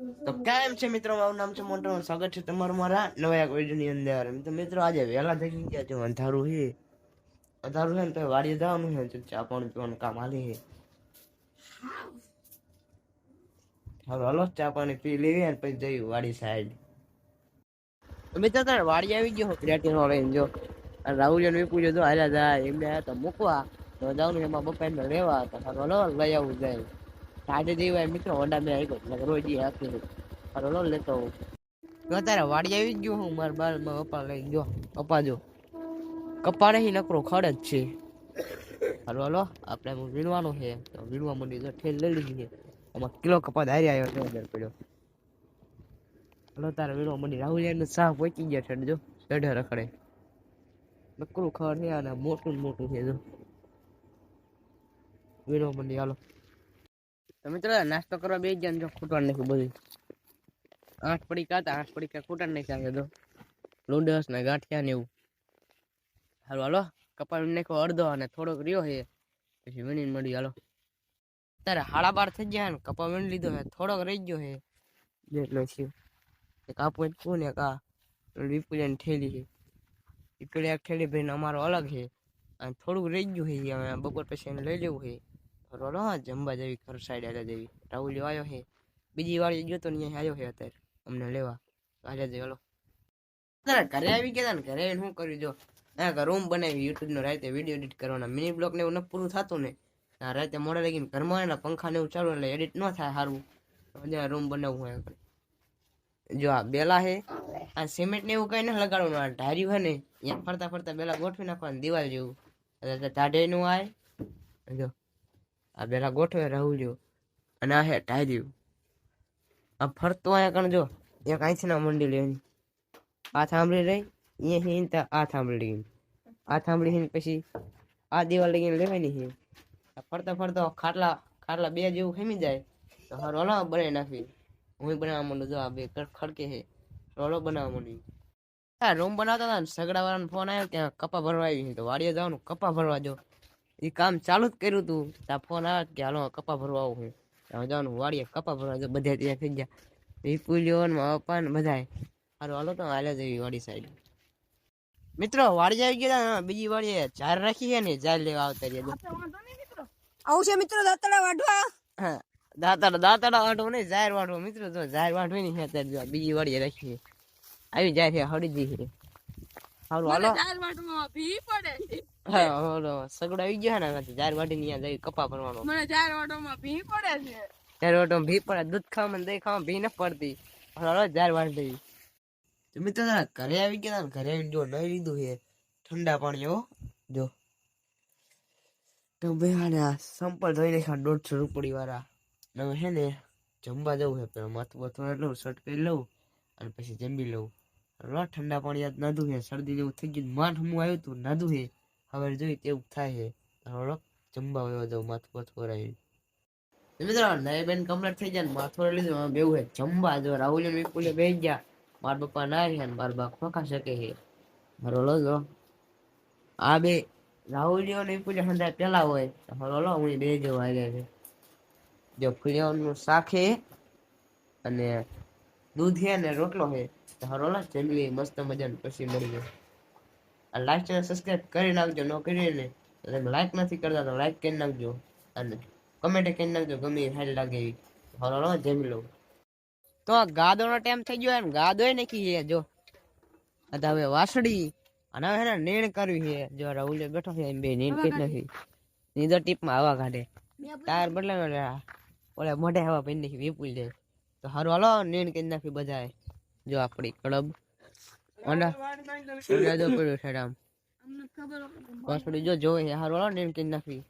તો કેમ છે મિત્રો, મારું નામ છે મોટો, સ્વાગત છે તમારું મારા નવા એક વિડીયોની અંદર. તો મિત્રો આજે વહેલા થઈ ગયા છે, અંધારું છે ને તો વાડીએ જવાનું છે, ચા પાણી પીવાનું કામ હાલી છે. હાલો હાલો ચા પાણી પી લેવી અને પછી જઈ વાડી સાઈડ. મિત્રો તારે વાડી આવી ગયો ક્રિએટિવ લઈને જો રાહુલ વિપુલ જો હાલ્યા જાય એમને તો મૂકવા તો જવાનું એમાં બપા એમને લેવા તો હાલો લઈ આવું જાય. આજે જેવાય મિત્રો વડા મેં આવી રોજ આપી હાલો લેતો હું. જો તારે વાડી આવી ગયો હું મારા બાર પપ્પા લઈ ગયો. પપ્પા જો કપા નહીં નકરો ખડ જ છે. હાલો હાલો આપણે વીણવાનું છે તો વીણવા માંડી જો ઠેલ લઈ લીધી છે. એમાં કિલો કપા હારી આવ્યો છે અંદર પડ્યો. હાલો તારે વીણવા માંડી. રાહુલ એનું સાહ પહોંચી ગયા છે જો ચઢે રખડે નકરું ખડ છે અને મોટું મોટું છે જો વીણવા માંડી. હાલો તો મિત્રો નાસ્તો કરવા બે ગયા જો ખૂટવાનું નાખ્યું બધું. 8 પડીકા હતા, 8 પડીકા ખૂટવાનું નાખ્યા તો લૂડસ ને ગાંઠિયા ને એવું. હાલો હાલો કપા નાખ્યો અડધો અને થોડોક રહ્યો છે પછી વીણીને મળી. હાલો તારે 12:30 થઈ ગયા ને કપા વીણી લીધો છે, થોડોક રહી ગયો છે જેટલો છે. એક આપું કોણ એક આ વિપુલિયાની ઠેલી છે, વિપુલિયા ઠેલી ભાઈને અમારો અલગ છે અને થોડુંક રહી ગયું છે. હવે બપોર પછી એને લઈ લેવું છે. રોલો જમવા જેવી ઘર સાઈડ આલે જેવી. રાહુલ આવ્યો છે બીજી વાળી ગયો તો અહીંયા આવ્યો છે અત્યારે અમને લેવા. હાલે જઈ હાલો. ઘરે આવી ગયા ને ઘરે શું કર્યું જો રૂમ બનાવી યુટ્યુબ નો રાતે વિડીયો એડિટ કરવાના મિની બ્લોગ ને એવું ન પૂરું થતું ને રાતે મોડે લગીને ઘરમાં એના પંખા ને એવું ચાલુ એટલે એડિટ ન થાય સારું. રૂમ બનાવવું હોય જો આ બેલા હે આ સિમેન્ટ ને એવું કઈ ના લગાડવાનું. આ ઢાર્યું હે ને અહીંયા ફરતા ફરતા બેલા ગોઠવી નાખવાનું દિવાલ જેવું ટાઢે નું આય જો આ બેલા ગોઠવે રહું જો અને આ હે ઢાર્યું આ ફરતો અહીંયા કણ જો એક અહીંથી ના મંડી લેવાની આ થાંભળી રહી અહીંયા હિન આ થાંભળી ગઈ આ થાંભળી હિન પછી આ દિવાલ લગીને લેવાની છે. ફરતા ફરતા ખાટલા બે જેવું ખેમી જાય તો હા રોલો બનાવી નાખી. હું બનાવવા માંડું જો આ બે ખડકે છે રોલો બનાવવા માંડી. હા રૂમ બનાવતા હતા ને સગડા વાળાનો ફોન આવ્યો કે કપા ભરવા આવી તો વાડીએ જવાનું કપા ભરવા જો એ કામ ચાલુ જ કર્યું તું ત્યાં ફોન આવ્યો કે હાલો કપા ભરવા આવું હું જવાનું વાડીએ કપા ભરવા જો બધા ત્યાં થઈ ગયા વિપુલ્યો ને પપ્પા ને બધા હારું હાલો તો હાલે જવી વાડી સાઈડ. મિત્રો વાડી આવી ગયા બીજી વાડીએ ઝાર રાખી છે ને ઝાર લેવા આવતા રહ્યા. આવું છે મિત્રો દાંતડા વાઢવા. હા દાંતડા વાઢવો નહીં ઝાર વાઢવો મિત્રો. જો ઝાર વાઢવી નહીં અત્યારે જો બીજી વાડીએ રાખી આવી જાય છે હળીજી છે. હારું હાલો હા ઓલો સગડો આવી ગયો ને ઝાર વાઢી ને જઈ કપા ભરવાનો. મને ઝાર વાઢવામાં ભી પડે છે. ઝાર વાઢવામાં ભી પડે દૂધ ખાવામાં દહીં ખાવામાં ભી ન પડતી. હાલો ઝાર વાઢી દઈ. તો મિત્રો ઘરે આવી ગયા ને ઘરે આવીને જો નહીં લીધું છે ઠંડા પાણી હો જો તો ભાઈ આ સંપલ ધોઈ નાખ્યા 150 રૂપિયા વાળા. હવે છે ને જમવા જવું છે પેલા માથું બાથું લઉં શર્ટ પહેરી લઉં અને પછી જમી લઉં. ઠંડા પાણી યાદ નાધું છે શરદી જેવું થઈ ગયું માઠ હું આવ્યું તું નાધું છે હવે જોઈ તેવું થાય છે. જમવા વયો જાઉં માથું બાથું કરાવી. મિત્રો નવી બેન કમ્પ્લીટ થઈ જાય ને માથું લીધું બેવું છે જમવા. જો રાહુલ વિપુલે બેસી ગયા મારા પપ્પા ના રહ્યા ને મારા બા ખોખા શકે છે. હરોલો જો આ બે રાહુલિયો ને વિપુલે હંધા પેલા હોય હરોલો હું બે જેવો આવ્યા છે. જો ફુલિયાનું શાક છે અને દૂધ છે ને રોટલો છે હરોલો જમી મસ્ત મજાનું પછી મળી જાય. આ લાઈક ચેનલ સબસ્ક્રાઇબ કરી નાખજો. ન કરી ને તમે લાઈક નથી કરતા તો લાઈક કરી નાખજો અને કમેન્ટ કરી નાખજો ગમે સારી લાગે એવી. હરોલો જમી લઉં. તો ગાદો નો ટાઈમ થઈ ગયો ને ગાદો નાખી છે જો હવે વાસળી અને હવે નીણ કરવી છે. જો રાહુલ બેઠો છે એમ બે નીણ કરી નાખી નીધો ટીપમાં હવા કાઢે ટાયર બદલે ઓલે મોઢે હવા પી નાખી વિપુલ જાય તો હારું હાલો નીણ કરી નાખી બધાએ. જો આપડી ક્લબ અને પડ્યો છે આમ વાસળી જો જોવે હારું હાલો નીણ કરી નાખી.